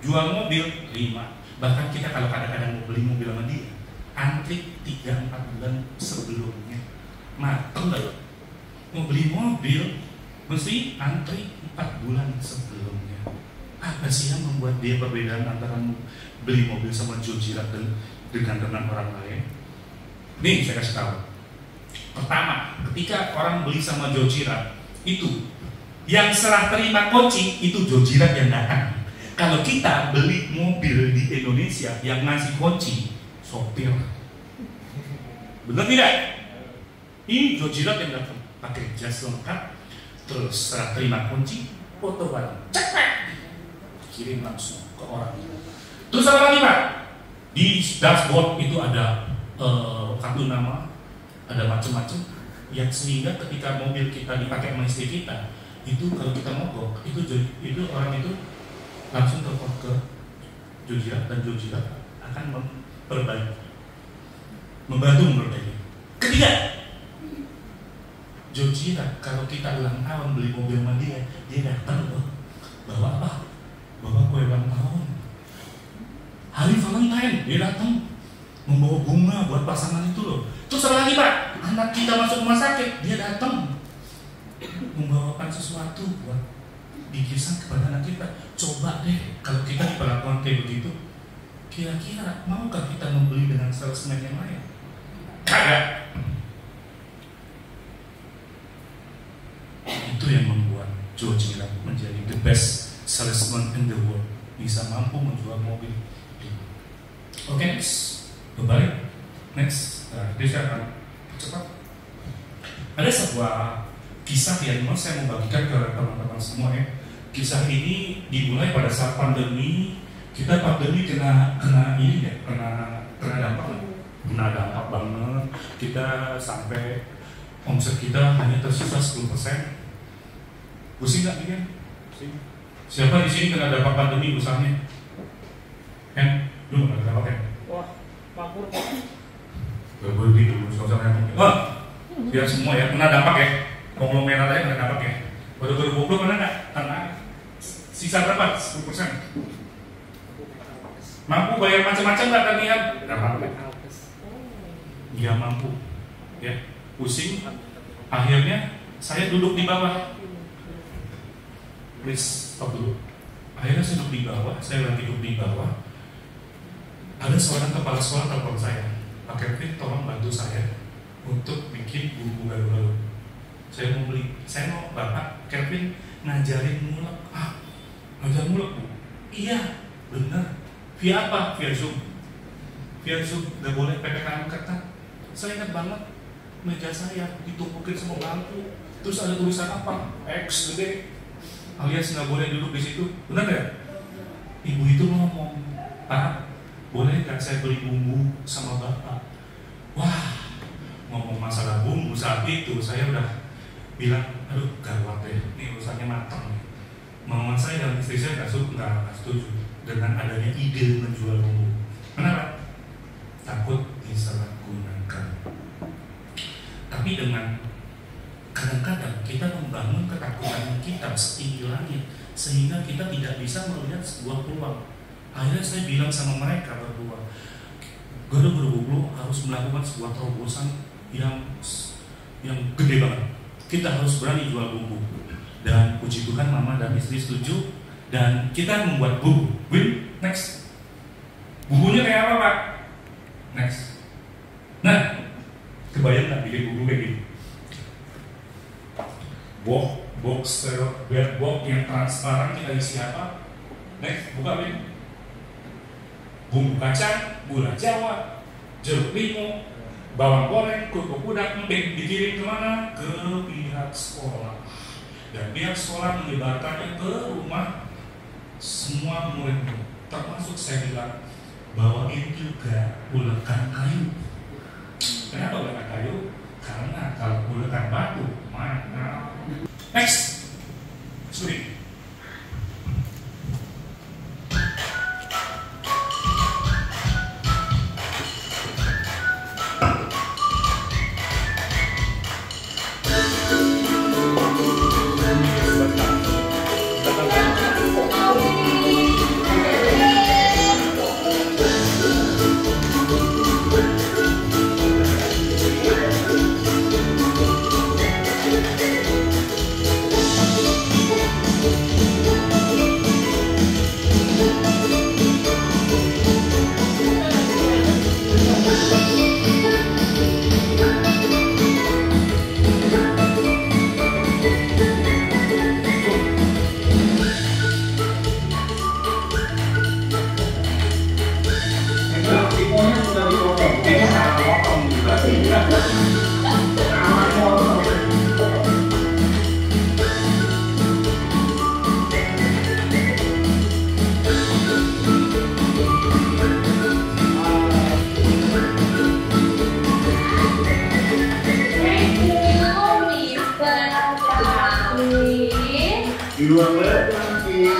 Jual mobil 5. Bahkan kita kalau kadang-kadang mau beli mobil sama dia, antri 3-4 bulan sebelumnya. Mateng loh. Mau beli mobil mesti antri 4 bulan sebelumnya. Apa sih yang membuat dia perbedaan antara beli mobil sama Joe Girard dengan orang lain? Nih saya kasih tahu. Pertama, ketika orang beli sama Joe Girard, itu yang serah terima kunci itu Joe Girard yang datang. Kalau kita beli mobil di Indonesia yang ngasih kunci sopir, benar tidak? Ini Joe Girard yang datang, pakai jas lengkap, terus serah terima kunci, foto barang, cepat, kirim langsung ke orang. Terus apa lagi Pak? Di dashboard itu ada kartu nama, ada macam-macam, yang sehingga ketika mobil kita dipakai sama istri kita, itu kalau kita mogok, itu orang itu langsung telepon ke Joe Girard dan Joe Girard akan membantu memperbaiki. Ketiga, Joe Girard kalau kita ulang tahun beli mobil sama dia datang loh, bawa apa? Bawa kue ulang tahun. Hari Valentine dia datang membawa bunga buat pasangan itu loh. Terus apa lagi Pak? Anak kita masuk rumah sakit, dia datang membawakan sesuatu buat bingkisan kepada anak kita. Coba deh kalau kita diperlakukan kayak begitu, kira-kira maukah kita membeli dengan salesman yang lain? Kagak. Itu yang membuat Joe Girard menjadi the best salesman in the world, bisa mampu menjual mobil. Oke, next. Berbalik. Next. Jadi saya akan cepat. Ada sebuah kisah yang mau saya mau bagikan ke teman-teman semua ya. Kisah ini dimulai pada saat pandemi. Kita pandemi kena ini ya, kena dampak banget. Kita sampai omset kita hanya tersisa 10%. Pusing nggak nih? Siapa di sini kena dampak pandemi usahanya? Kan? Lu nggak kena dampak kan? Wah, makmur. Gak boleh gitu, sosialnya mungkin. Oh, biar semua ya kena dampak ya. Konglomerat aja kena dampak ya. Baru 2020 kena nggak? Kena. Sisa berapa? 10%. Mampu bayar macam-macam nggak kalian? Nggak mampu. Nggak mampu. Ya, pusing. Akhirnya saya duduk di bawah. Please stop dulu. Akhirnya saya duduk di bawah. Saya lagi duduk di bawah. Ada seorang kepala sekolah telepon saya. Pak Kevin, tolong bantu saya untuk bikin buku galau-galau. Saya mau beli. Saya mau Bapak Kevin ngajarin mulek. Ngajar mulek Bu? Iya, benar. Via apa? Via Zoom. Via Zoom, nggak boleh PPKM ketat. Saya ingat banget meja saya ditumpukin semua bangku. Terus ada tulisan apa? X gede. Alias nggak boleh duduk di situ. Benar nggak? Ibu itu ngomong, Pak, boleh nggak saya beli bumbu sama Bapak? Wah, ngomong masalah bumbu saat itu saya udah bilang, aduh gawat deh, ini urusannya matang nih. Mama saya dan istri saya nggak setuju dengan adanya ide menjual bumbu. Kenapa? Takut disalahgunakan. Tapi dengan kadang-kadang kita membangun ketakutan kita setinggi langit sehingga kita tidak bisa melihat sebuah peluang. Akhirnya saya bilang sama mereka berdua, Gado harus melakukan sebuah terobosan yang gede banget. Kita harus berani jual bumbu. Dan puji Tuhan mama dan istri setuju dan kita membuat bumbu. Win, next. Bumbunya kayak apa Pak? Next. Nah, kebayang nggak bikin bumbu kayak gini? Box yang transparan kita isi apa? Next, buka Win. Bumbu kacang, gula Jawa, jeruk limau, bawang goreng, kerupuk udang, emping dikirim kemana? Ke pihak sekolah. Dan pihak sekolah menyebarkannya ke rumah semua murid, termasuk saya bilang bawain juga ulekan kayu. Kalau bulatan batu, mana? Next, Suri. Di luar nanti.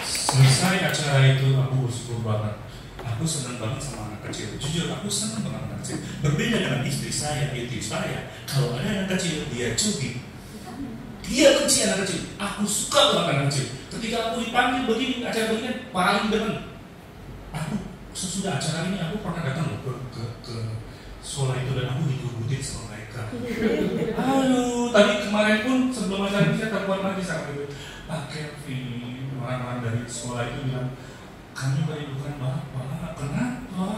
Selesai acara itu aku bersyukur banget. Aku senang banget sama anak kecil. Jujur aku senang banget anak kecil. Berbeda dengan istri saya kalau ada anak kecil dia cubit. Dia benci anak kecil. Aku suka banget anak kecil. Ketika aku dipanggil begini acara begini paling depan. Aku sesudah acara ini aku pernah datang ke sekolah itu dan aku dikubutin sama mereka. Aduh, tadi kemarin pun sebelum acara ini saya telepon lagi sama itu. Pak Kevin, orang-orang dari sekolah itu bilang, kami merindukan Bapak. Kenapa?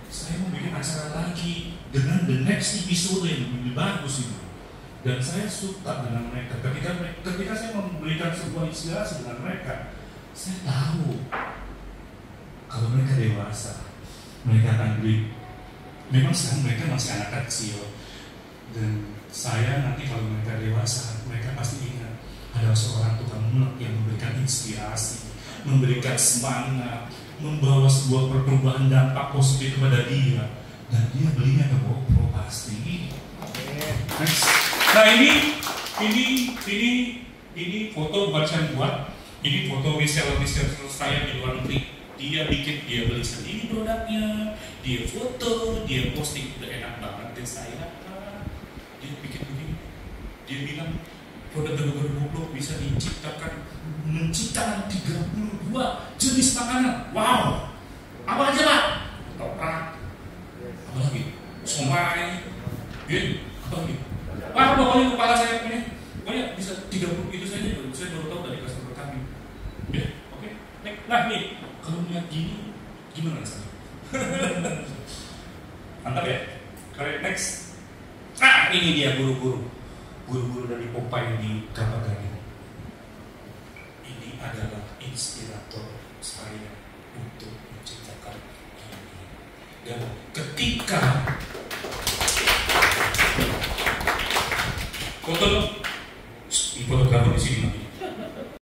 Saya mau bikin acara lagi dengan the next episode yang lebih bagus itu. Dan saya suka dengan mereka. Ketika saya memberikan sebuah inspirasi dengan mereka, saya tahu kalau mereka dewasa, mereka akan beli. Memang sekarang mereka masih anak kecil, dan saya nanti kalau mereka dewasa, mereka pasti ingat ada seorang tukang mulak yang memberikan inspirasi, memberikan semangat, membawa sebuah perubahan dampak positif kepada dia, dan dia belinya ke GoPro pasti. Next. Nah ini foto bukan saya buat, ini foto reseller saya di luar negeri. Dia beli sendiri produknya, dia foto, dia posting, udah enak banget dan saya dia bikin begini. Dia bilang produk GoPro bisa menciptakan 32 jenis makanan. Wow, apa aja Pak? Toprak, apa lagi? Somai, apa lagi? Wah, pokoknya kepala saya punya, pokoknya bisa 30 itu saja. Saya baru tahu dari customer kami. Ya, oke. Nah nih, kalau melihat gini, gimana rasanya? Mantap ya. Oke, next. Ah, ini dia guru-guru dari Popeye di Kelapa Gading. Ini adalah inspirator saya untuk menciptakan ini. Dan ketika foto